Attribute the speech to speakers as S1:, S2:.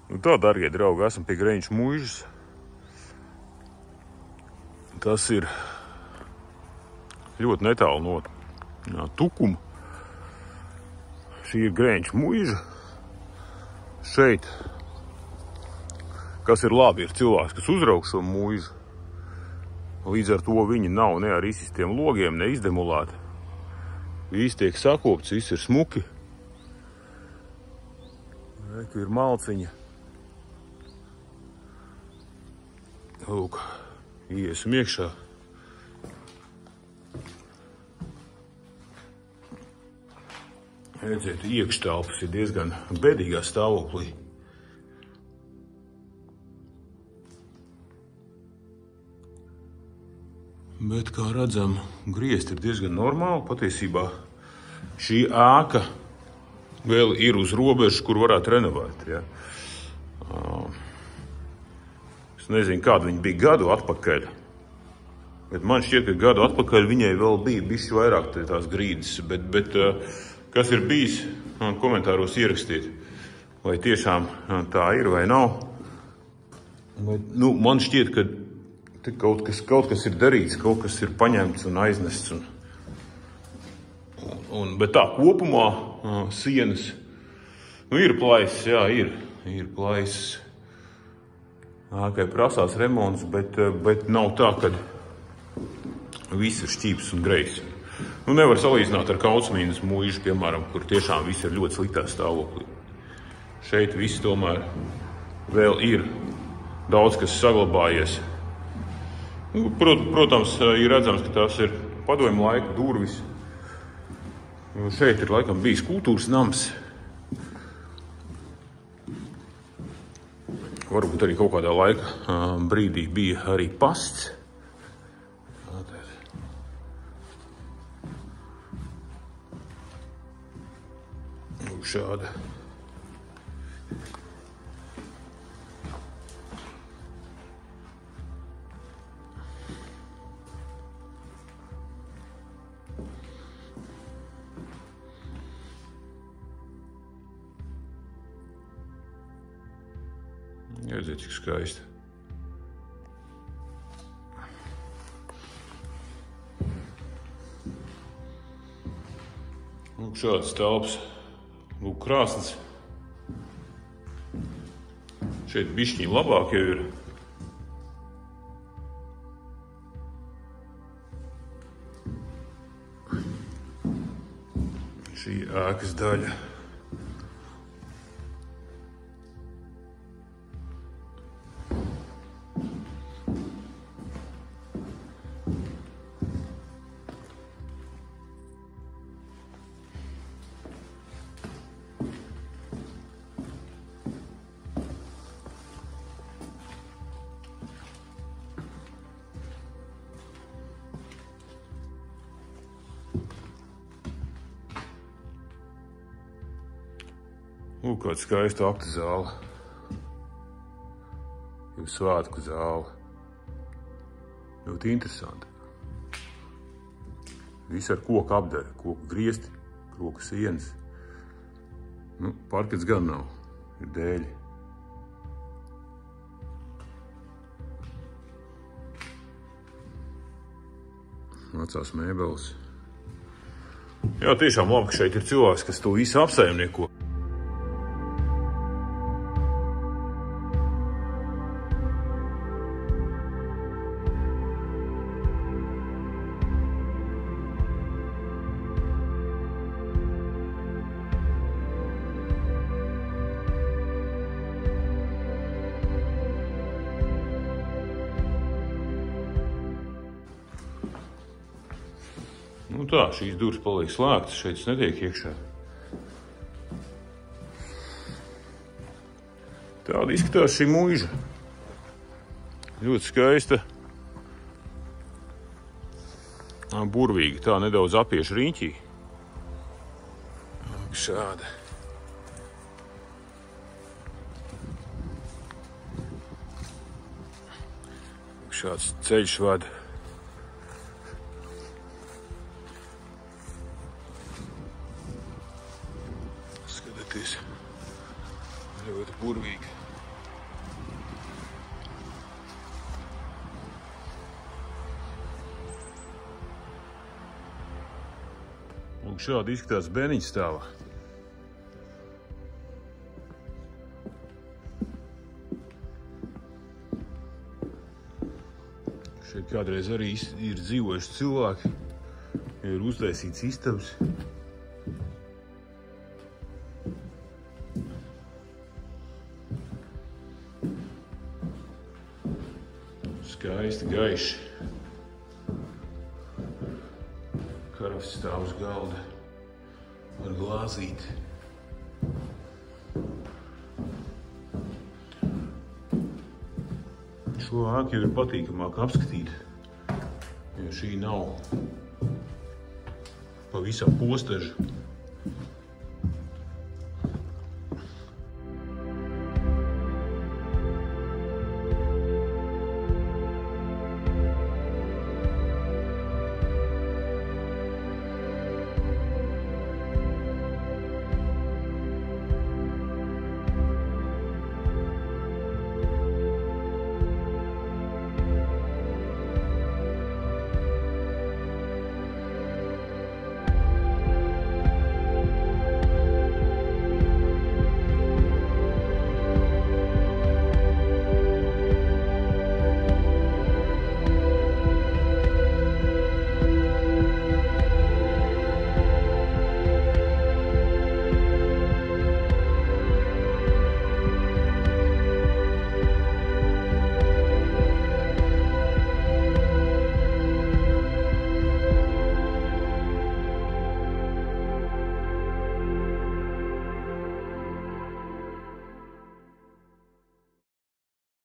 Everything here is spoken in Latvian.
S1: Nu tā, dargie draugi, esam pie Greņķa muižas. Tas ir ļoti netālu no Tukuma. Šī ir Greņķa muiža. Šeit, kas ir labi, ir cilvēks, kas uzraug šo muižu. Līdz ar to viņi nav ne ar izsistiem logiem, ne izdemolēti. Viss tiek sakopts, viss ir smuki. Tur ir malciņa. Lūk, iesim iekšā. Redziet, iekštelpas ir diezgan bedīgā stāvoklī. Bet, kā redzam, griezti ir diezgan normāli. Patiesībā šī ēka vēl ir uz robežas, kur varētu renovēt. Ja? Es nezinu, kāda viņa bija gadu atpakaļ. Bet man šķiet, ka gadu atpakaļ viņai vēl bija bišķi vairāk tās grīdas. Bet kas ir bijis, komentāros ierakstīt, vai tiešām tā ir vai nav. Bet, man šķiet, ka kaut kas ir darīts, kaut kas ir paņemts un aiznests. Bet tā kopumā sienas, ir plaisas, jā, ir plaisas. Ēkai prasās remonts, bet nav tā, ka viss ir šķīps un grejs. Nevar salīdzināt ar Kaucmīnas muižu, piemēram, kur tiešām viss ir ļoti sliktā stāvoklī. Šeit viss tomēr vēl ir daudz, kas saglabājies. Protams, ir redzams, ka tās ir padomju laika durvis. Šeit ir laikam bijis kultūras nams. Varbūt arī kaut kādā laika brīdī bija arī pasts. Šāda. Redziet, cik skaisti. Lūk, šāds telpas. Lūk, krāsnes. Šeit bišķiņi labāk jau ir. Šī ēkas daļa. Lūk, kāda skaista akta zāle. Jau svētku zāle. Ļoti interesanti. Viss ar koku apdara. Koku griesti, koku sienas. Parkets gan nav. Ir dēļi. Vecās mēbeles. Jā, tiešām labi, ka šeit ir cilvēks, kas to visu apsaimnieko. Tā, šīs durvis paliek slēgtas, šeit es netiek iekšā. Tāda izskatās šī muiža. Ļoti skaista. Burvīgi, tā nedaudz apieš riņķī. Šāda. Šāds ceļš vada. Ļoti burvīgi. Lūk, šādi izskatās bērniņa stāvā. Šeit kādreiz arī ir dzīvojuši cilvēki, ir uztaisīts istabas. Skaisti, gaiši. Karafs stāv uz galda ar glāzīti. Šo ēku jau ir patīkamāk apskatīt, jo šī nav pavisam postaža.